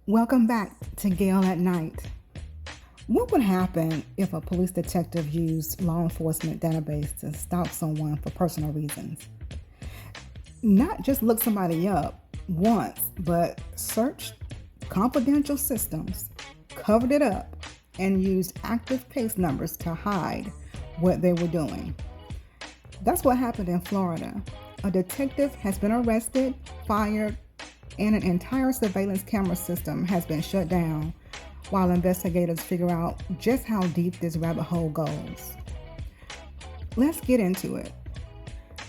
Welcome back to Gayle at Night. What would happen if a police detective used law enforcement database to stalk someone for personal reasons? Not just look somebody up once, but searched confidential systems, covered it up, and used active case numbers to hide what they were doing. That's what happened in Florida. A detective has been arrested, fired, and an entire surveillance camera system has been shut down while investigators figure out just how deep this rabbit hole goes. Let's get into it.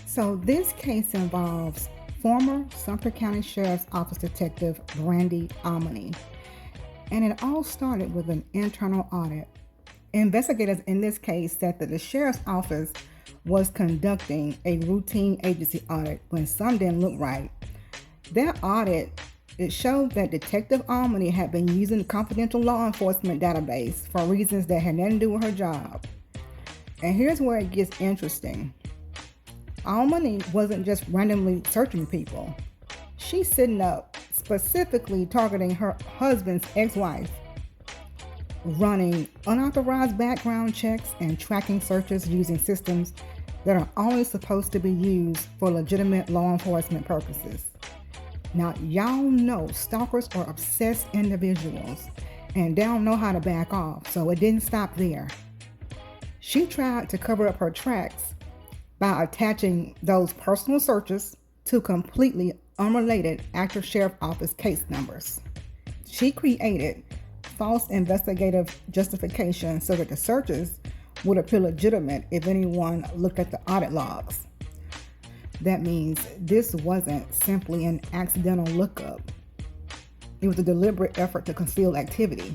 So this case involves former Sumter County Sheriff's Office Detective Brandy Omni, and it all started with an internal audit. Investigators in this case said that the sheriff's office was conducting a routine agency audit when some didn't look right. That audit, it showed that Detective Omni had been using the confidential law enforcement database for reasons that had nothing to do with her job. And here's where it gets interesting. Omni wasn't just randomly searching people. She's sitting up specifically targeting her husband's ex-wife, running unauthorized background checks and tracking searches using systems that are only supposed to be used for legitimate law enforcement purposes. Now, y'all know stalkers are obsessed individuals and they don't know how to back off, so it didn't stop there. She tried to cover up her tracks by attaching those personal searches to completely unrelated active sheriff office case numbers. She created false investigative justification so that the searches would appear legitimate if anyone looked at the audit logs. That means this wasn't simply an accidental lookup. It was a deliberate effort to conceal activity.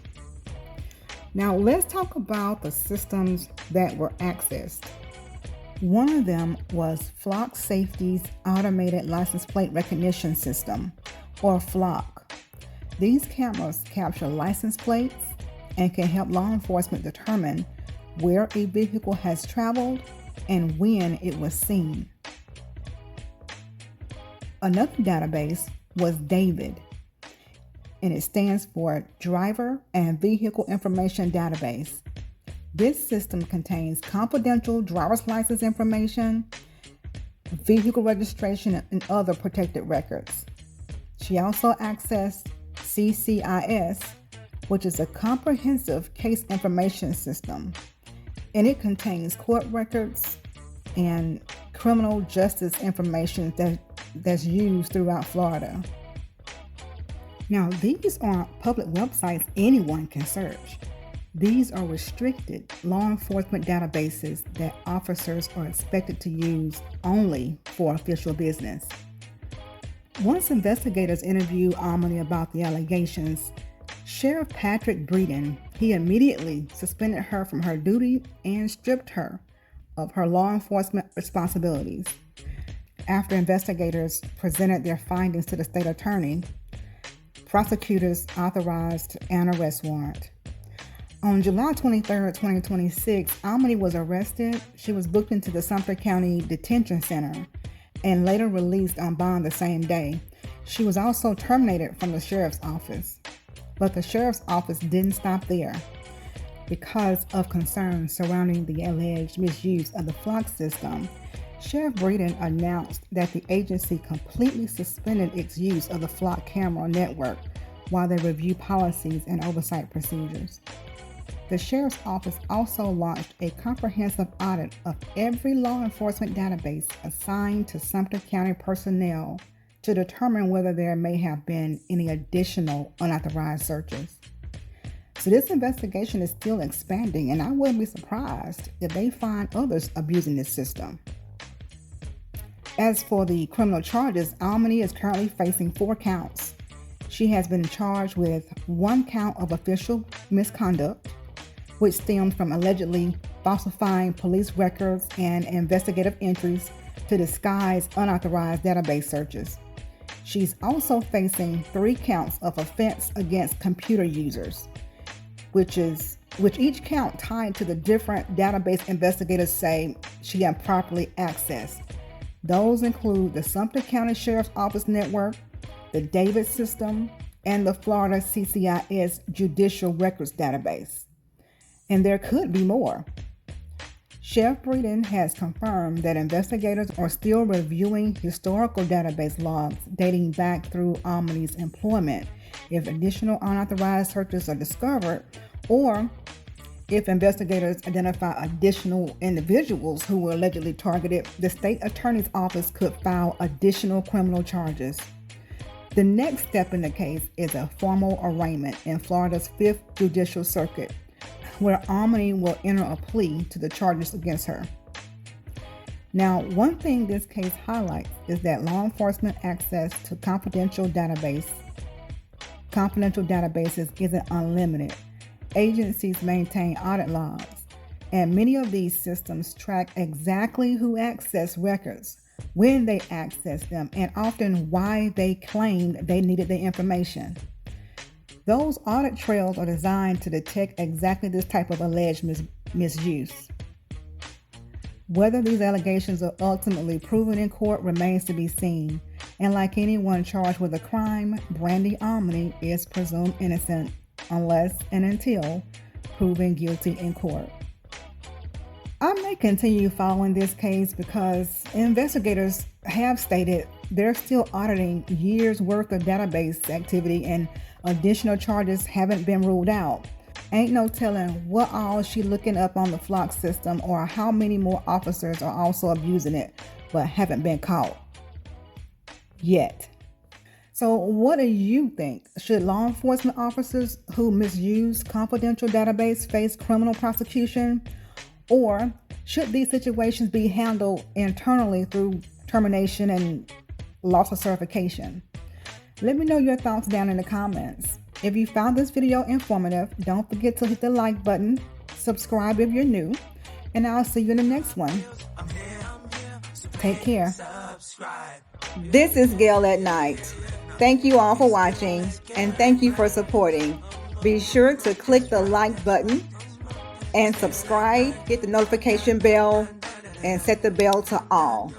Now let's talk about the systems that were accessed. One of them was Flock Safety's Automated License Plate Recognition System, or FLOC. These cameras capture license plates and can help law enforcement determine where a vehicle has traveled and when it was seen. Another database was DAVID, and it stands for Driver and Vehicle Information Database. This system contains confidential driver's license information, vehicle registration, and other protected records. She also accessed CCIS, which is a comprehensive case information system, and it contains court records and criminal justice information that's used throughout Florida. Now, these aren't public websites anyone can search. These are restricted law enforcement databases that officers are expected to use only for official business. Once investigators interviewed Omni about the allegations, Sheriff Patrick Breeden, he immediately suspended her from her duty and stripped her of her law enforcement responsibilities. After investigators presented their findings to the state attorney, prosecutors authorized an arrest warrant. On July 23, 2026, Omni was arrested. She was booked into the Sumter County Detention Center and later released on bond the same day. She was also terminated from the sheriff's office. But the sheriff's office didn't stop there. Because of concerns surrounding the alleged misuse of the FLOC system, Sheriff Breeden announced that the agency completely suspended its use of the FLOC camera network while they review policies and oversight procedures. The Sheriff's Office also launched a comprehensive audit of every law enforcement database assigned to Sumter County personnel to determine whether there may have been any additional unauthorized searches. So this investigation is still expanding, and I wouldn't be surprised if they find others abusing this system. As for the criminal charges, Omni is currently facing 4 counts. She has been charged with 1 count of official misconduct, which stems from allegedly falsifying police records and investigative entries to disguise unauthorized database searches. She's also facing 3 counts of offense against computer users, which each count tied to the different database investigators say she improperly accessed. Those include the Sumter County Sheriff's Office network, the DAVID system, and the Florida CCIS Judicial Records Database. And there could be more. Chef Breeden has confirmed that investigators are still reviewing historical database logs dating back through Omni's employment if additional unauthorized searches are discovered, or if investigators identify additional individuals who were allegedly targeted. The state attorney's office could file additional criminal charges. The next step in the case is a formal arraignment in Florida's 5th Judicial Circuit, where Omni will enter a plea to the charges against her. Now, one thing this case highlights is that law enforcement access to confidential databases isn't unlimited. Agencies maintain audit logs, and many of these systems track exactly who accessed records, when they accessed them, and often why they claimed they needed the information. Those audit trails are designed to detect exactly this type of alleged misuse. Whether these allegations are ultimately proven in court remains to be seen, and like anyone charged with a crime, Brandy Omni is presumed innocent unless and until proven guilty in court. I may continue following this case because investigators have stated they're still auditing years worth of database activity and additional charges haven't been ruled out. Ain't no telling what all she looking up on the Flock system or how many more officers are also abusing it but haven't been caught yet. So what do you think? Should law enforcement officers who misuse confidential database face criminal prosecution? Or should these situations be handled internally through termination and loss of certification? Let me know your thoughts down in the comments. If you found this video informative, don't forget to hit the like button, subscribe if you're new, and I'll see you in the next one. Take care. This is Gayle at Night. Thank you all for watching, and thank you for supporting. Be sure to click the like button and subscribe, hit the notification bell, and set the bell to all.